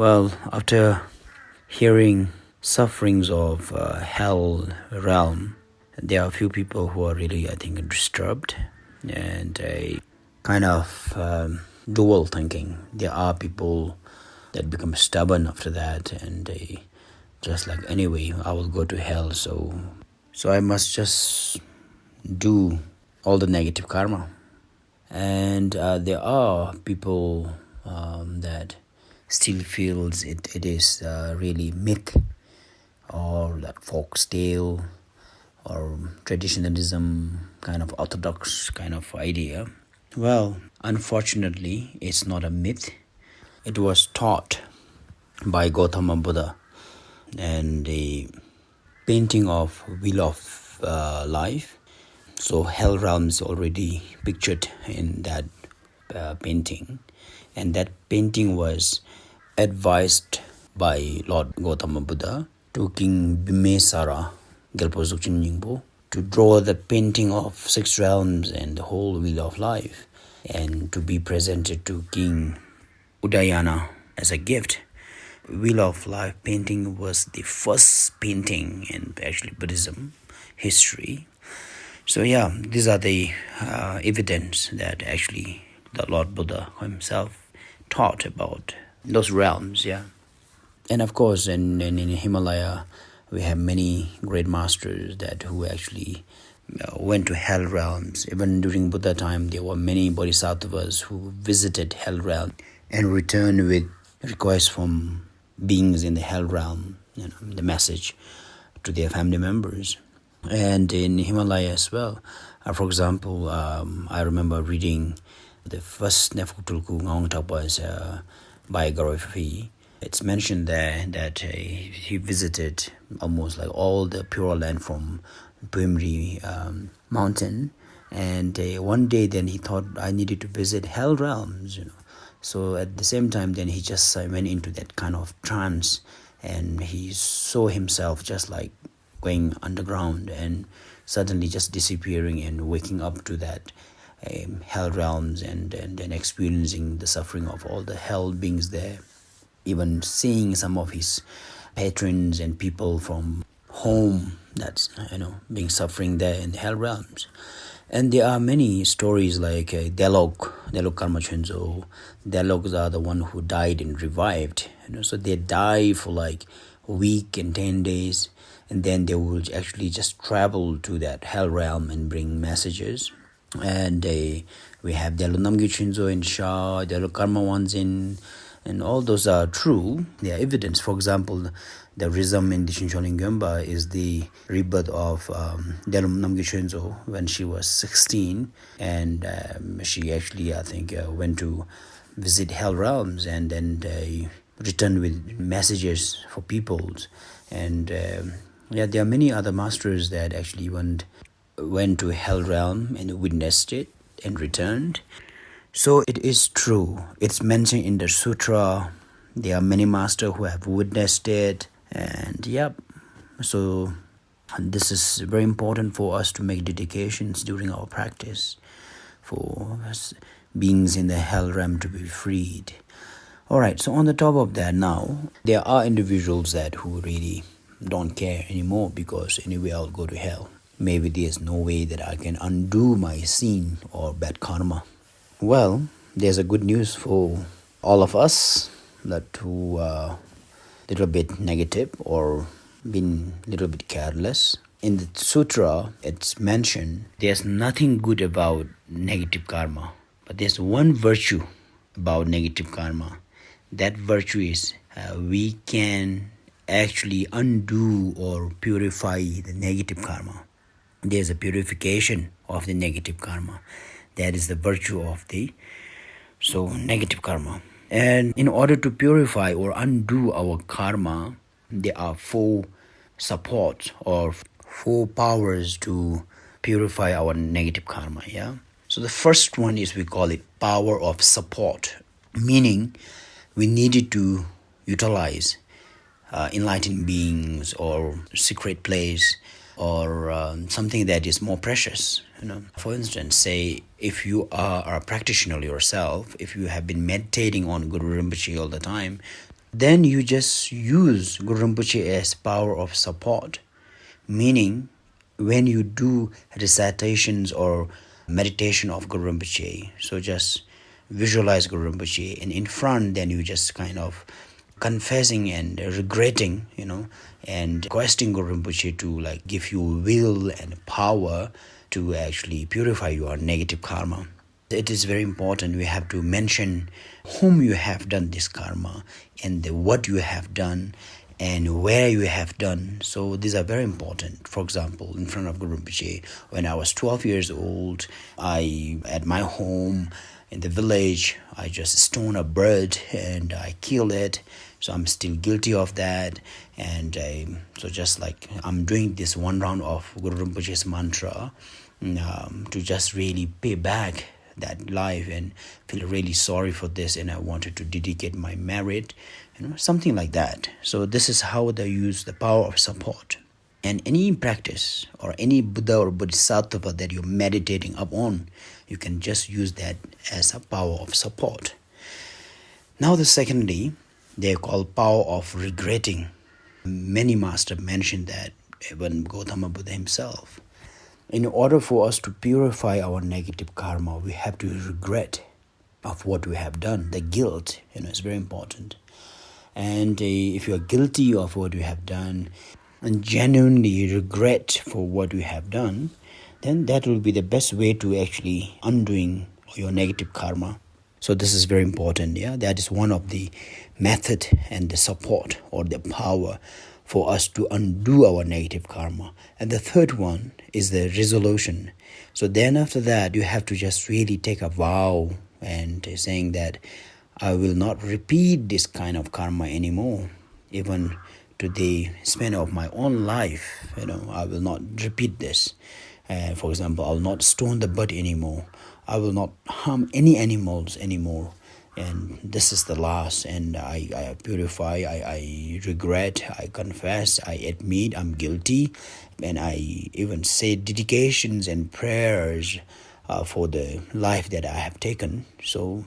Well, after hearing sufferings of hell realm, there are a few people who are really, I think, disturbed and a kind of dual thinking. There are people that become stubborn after that, and they just like, anyway, I will go to hell, so I must just do all the negative karma. And there are people that still feels it is really myth or that folk tale or traditionalism, kind of orthodox kind of idea. Well, unfortunately, it's not a myth. It was taught by Gautama Buddha, and the painting of Wheel of Life. So hell realm is already pictured in that painting, and that painting was advised by Lord Gautama Buddha to King Bhimesara Gelpo Dzogchen Nyingpo to draw the painting of 6 realms and the whole Wheel of Life, and to be presented to King Udayana as a gift. Wheel of Life painting was the first painting in actually Buddhism history. So yeah, these are the evidence that actually the Lord Buddha himself taught about those realms, yeah. And of course, in Himalaya, we have many great masters that who actually went to hell realms. Even during Buddha time, there were many bodhisattvas who visited hell realm and returned with requests from beings in the hell realm, the message to their family members. And in Himalaya as well, for example, I remember reading the first Neyphug Trulku Ngawang's biography. It's mentioned there that he visited almost like all the pure land from Pumri mountain, and one day then he thought, I needed to visit hell realms, So at the same time, then he just went into that kind of trance, and he saw himself just like going underground and suddenly just disappearing and waking up to that hell realms, and then experiencing the suffering of all the hell beings there, even seeing some of his patrons and people from home that's being suffering there in the hell realms. And there are many stories like Delok Karma Chenzo. Deloks are the one who died and revived. So they die for like a week and 10 days, and then they will actually just travel to that hell realm and bring messages. And we have Delo Namgyu Chenzo in Sha, Delo Karma Wanzin, and all those are true. They are evidence. For example, the Rizam in Dishin Choling Gyomba is the rebirth of Delum Namgyu Chenzo when she was 16, and she actually, I think, went to visit hell realms and then returned with messages for peoples. And there are many other masters that actually went to hell realm and witnessed it and returned. So it is true. It's mentioned in the sutra. There are many masters who have witnessed it. And so this is very important for us to make dedications during our practice for beings in the hell realm to be freed. Alright, so on the top of that now, there are individuals that who really don't care anymore because anyway I'll go to hell. Maybe there's no way that I can undo my sin or bad karma. Well, there's a good news for all of us that who are a little bit negative or been a little bit careless. In the sutra, it's mentioned there's nothing good about negative karma, but there's one virtue about negative karma. That virtue is we can actually undo or purify the negative karma. There's a purification of the negative karma. That is the virtue of the negative karma. And in order to purify or undo our karma, there are 4 supports or 4 powers to purify our negative karma. Yeah. So the first one is, we call it power of support, meaning we needed to utilize enlightened beings or secret place or something that is more precious. For instance, say if you are a practitioner yourself, if you have been meditating on Guru Rinpoche all the time, then you just use Guru Rinpoche as power of support. Meaning, when you do recitations or meditation of Guru Rinpoche, so just visualize Guru Rinpoche, and in front, then you just kind of confessing and regretting, and requesting Guru Rinpoche to like give you will and power to actually purify your negative karma. It is very important. We have to mention whom you have done this karma and what you have done and where you have done. So these are very important. For example, in front of Guru Rinpoche, when I was 12 years old, at my home in the village, I just stoned a bird and I killed it. So I'm still guilty of that. And so just like I'm doing this one round of Guru Rinpoche's mantra to just really pay back that life and feel really sorry for this, and I wanted to dedicate my merit, something like that. So this is how they use the power of support. And any practice or any Buddha or Bodhisattva that you're meditating upon, you can just use that as a power of support. Now the secondly, they call power of regretting. Many masters mentioned that, even Gautama Buddha himself. In order for us to purify our negative karma, we have to regret of what we have done. The guilt, is very important. And if you are guilty of what you have done and genuinely regret for what you have done, then that will be the best way to actually undoing your negative karma. So this is very important. That is one of the method and the support or the power for us to undo our negative karma. And the third one is the resolution. So then after that, you have to just really take a vow and saying that I will not repeat this kind of karma anymore. Even to the span of my own life, I will not repeat this. For example, I will not stone the bird anymore. I will not harm any animals anymore. And this is the last, and I purify, I regret, I confess, I admit I'm guilty, and I even say dedications and prayers for the life that I have taken. So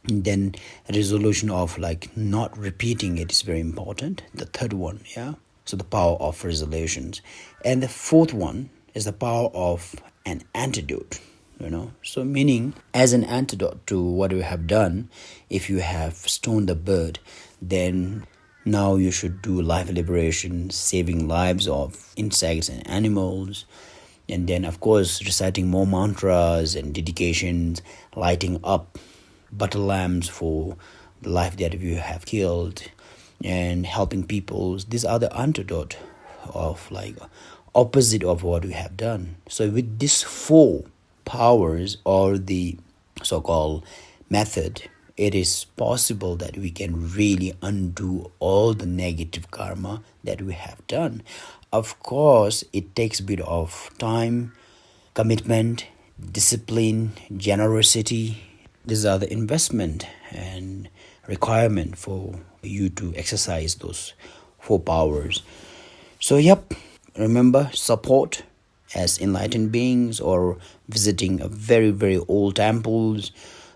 then a resolution of like not repeating it is very important. The third one, so the power of resolutions. And the fourth one is the power of an antidote. So meaning as an antidote to what you have done, if you have stoned the bird, then now you should do life liberation, saving lives of insects and animals, and then of course reciting more mantras and dedications, lighting up butter lamps for the life that you have killed, and helping people. These are the antidote of like opposite of what we have done. So with these four powers or the so-called method, it is possible that we can really undo all the negative karma that we have done. Of course, it takes a bit of time, commitment, discipline, generosity. These are the investment and requirement for you to exercise those four powers. So remember, support as enlightened beings, or visiting a very, very old temples,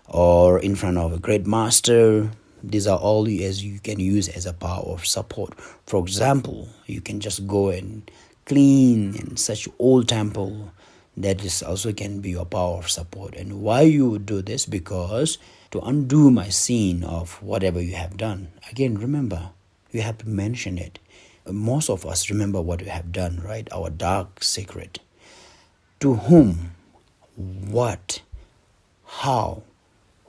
or in front of a great master. These are all as you can use as a power of support. For example, you can just go and clean in such old temple. That is also can be your power of support. And why you would do this? Because to undo my sin of whatever you have done. Again, remember, you have to mention it. Most of us remember what we have done, right? Our dark secret. To whom, what, how,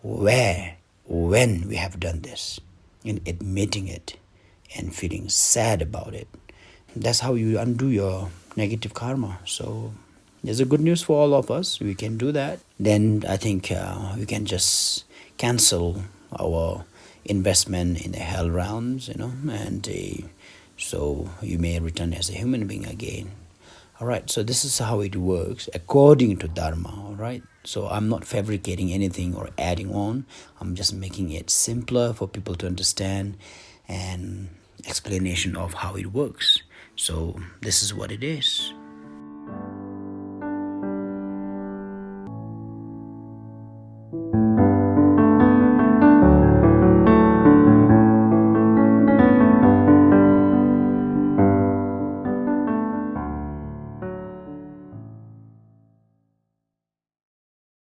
where, when we have done this, and admitting it and feeling sad about it. That's how you undo your negative karma. So there's a good news for all of us. We can do that. Then I think we can just cancel our investment in the hell realms, and so you may return as a human being again. Alright, so this is how it works according to Dharma, alright? So I'm not fabricating anything or adding on. I'm just making it simpler for people to understand and explanation of how it works. So this is what it is.